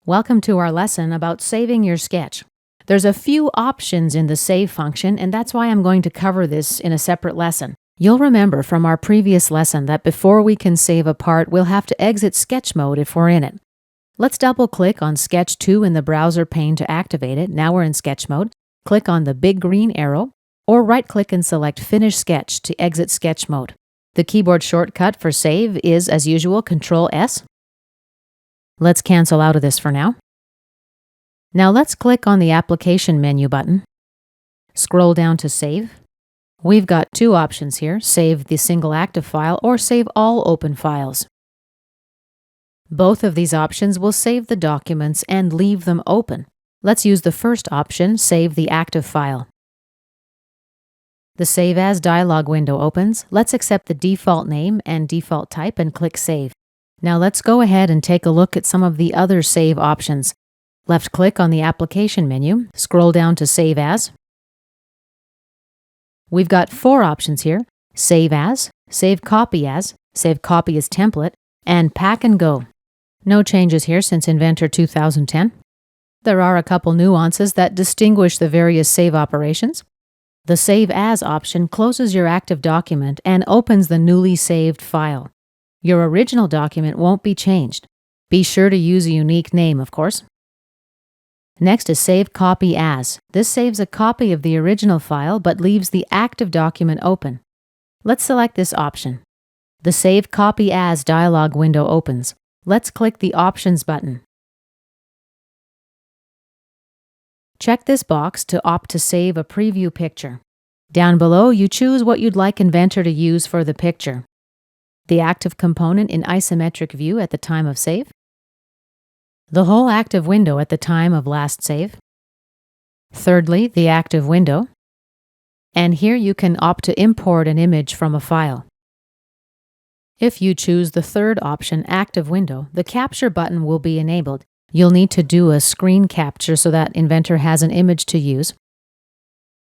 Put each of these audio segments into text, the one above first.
Welcome to our lesson about saving your sketch. There's a few options in the save function, and that's why I'm going to cover this in a separate lesson. You'll remember from our previous lesson that before we can save a part, we'll have to exit sketch mode if we're in it. Let's double-click on Sketch 2 in the browser pane to activate it. Now we're in sketch mode. Click on the big green arrow, or right-click and select Finish Sketch to exit sketch mode. The keyboard shortcut for save is, as usual, Control-S. Let's cancel out of this for now. Now let's click on the Application menu button. Scroll down to Save. We've got two options here, Save the single active file or Save all open files. Both of these options will save the documents and leave them open. Let's use the first option, Save the active file. The Save As dialog window opens. Let's accept the default name and default type and click Save. Now let's go ahead and take a look at some of the other save options. Left-click on the Application menu, scroll down to Save As. We've got four options here, Save As, Save Copy As Template, and Pack and Go. No changes here since Inventor 2010. There are a couple nuances that distinguish the various save operations. The Save As option closes your active document and opens the newly saved file. Your original document won't be changed. Be sure to use a unique name, of course. Next is Save Copy As. This saves a copy of the original file but leaves the active document open. Let's select this option. The Save Copy As dialog window opens. Let's click the Options button. Check this box to opt to save a preview picture. Down below, you choose what you'd like Inventor to use for the picture. The active component in isometric view at the time of save. The whole active window at the time of last save. Thirdly, the active window. And here you can opt to import an image from a file. If you choose the third option, Active Window, the Capture button will be enabled. You'll need to do a screen capture so that Inventor has an image to use.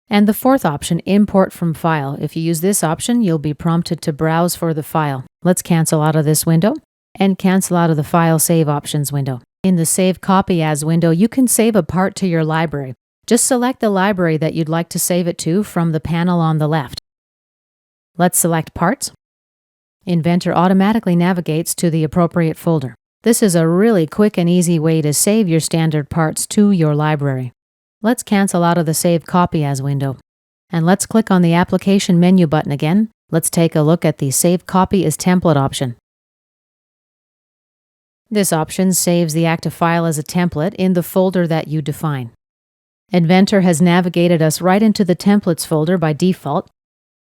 And the fourth option, Import from File. If you use this option, you'll be prompted to browse for the file. Let's cancel out of this window and cancel out of the File Save Options window. In the Save Copy As window, you can save a part to your library. Just select the library that you'd like to save it to from the panel on the left. Let's select Parts. Inventor automatically navigates to the appropriate folder. This is a really quick and easy way to save your standard parts to your library. Let's cancel out of the Save Copy As window. And let's click on the Application menu button again. Let's take a look at the Save Copy as Template option. This option saves the active file as a template in the folder that you define. Inventor has navigated us right into the Templates folder by default.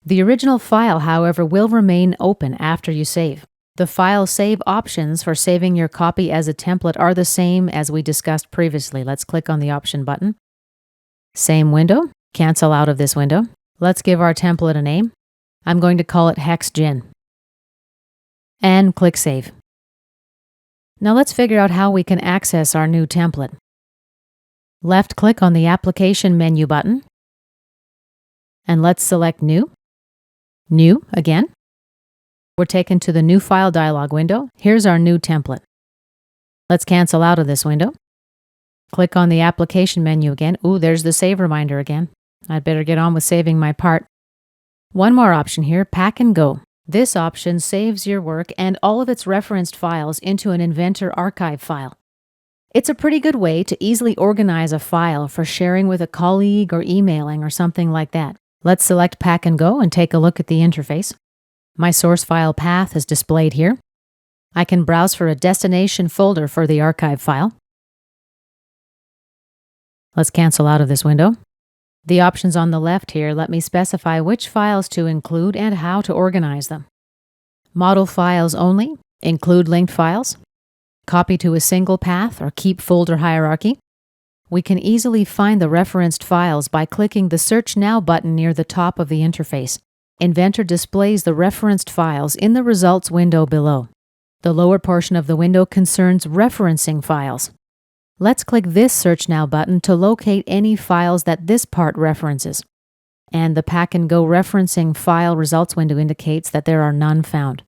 The original file, however, will remain open after you save. The File Save options for saving your copy as a template are the same as we discussed previously. Let's click on the Option button. Same window. Cancel out of this window. Let's give our template a name. I'm going to call it HexGen. And click Save. Now let's figure out how we can access our new template. Left-click on the Application menu button. And let's select New. New again. We're taken to the New File dialog window. Here's our new template. Let's cancel out of this window. Click on the Application menu again. Ooh, there's the save reminder again. I'd better get on with saving my part. One more option here, Pack and Go. This option saves your work and all of its referenced files into an Inventor archive file. It's a pretty good way to easily organize a file for sharing with a colleague or emailing or something like that. Let's select Pack and Go and take a look at the interface. My source file path is displayed here. I can browse for a destination folder for the archive file. Let's cancel out of this window. The options on the left here let me specify which files to include and how to organize them. Model files only, include linked files, copy to a single path or keep folder hierarchy. We can easily find the referenced files by clicking the Search Now button near the top of the interface. Inventor displays the referenced files in the results window below. The lower portion of the window concerns referencing files. Let's click this Search Now button to locate any files that this part references. And the Pack and Go referencing file results window indicates that there are none found.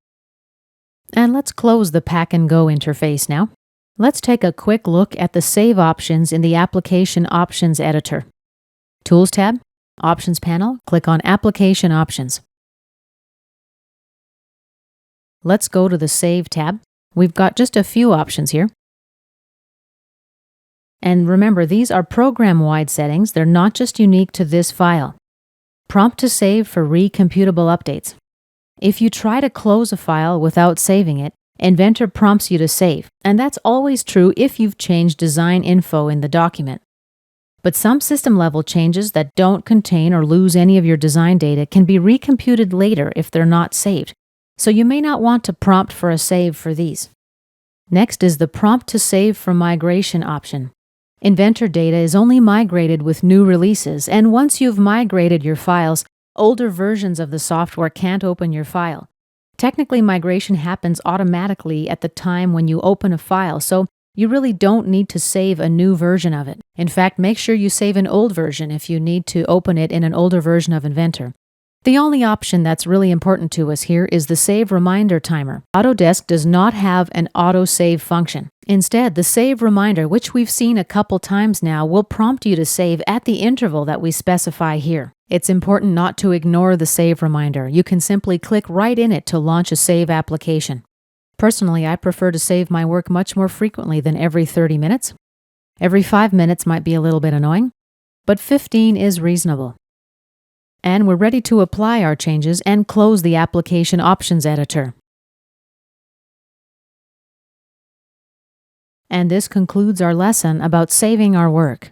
And let's close the Pack and Go interface now. Let's take a quick look at the Save options in the Application Options Editor. Tools tab, Options panel, click on Application Options. Let's go to the Save tab. We've got just a few options here. And remember, these are program-wide settings. They're not just unique to this file. Prompt to save for recomputable updates. If you try to close a file without saving it, Inventor prompts you to save, and that's always true if you've changed design info in the document. But some system-level changes that don't contain or lose any of your design data can be recomputed later if they're not saved, so you may not want to prompt for a save for these. Next is the Prompt to Save for Migration option. Inventor data is only migrated with new releases, and once you've migrated your files, older versions of the software can't open your file. Technically, migration happens automatically at the time when you open a file, so you really don't need to save a new version of it. In fact, make sure you save an old version if you need to open it in an older version of Inventor. The only option that's really important to us here is the Save Reminder timer. Autodesk does not have an auto-save function. Instead, the Save Reminder, which we've seen a couple times now, will prompt you to save at the interval that we specify here. It's important not to ignore the Save Reminder. You can simply click right in it to launch a save application. Personally, I prefer to save my work much more frequently than every 30 minutes. Every 5 minutes might be a little bit annoying, but 15 is reasonable. And we're ready to apply our changes and close the Application Options Editor. And this concludes our lesson about saving our work.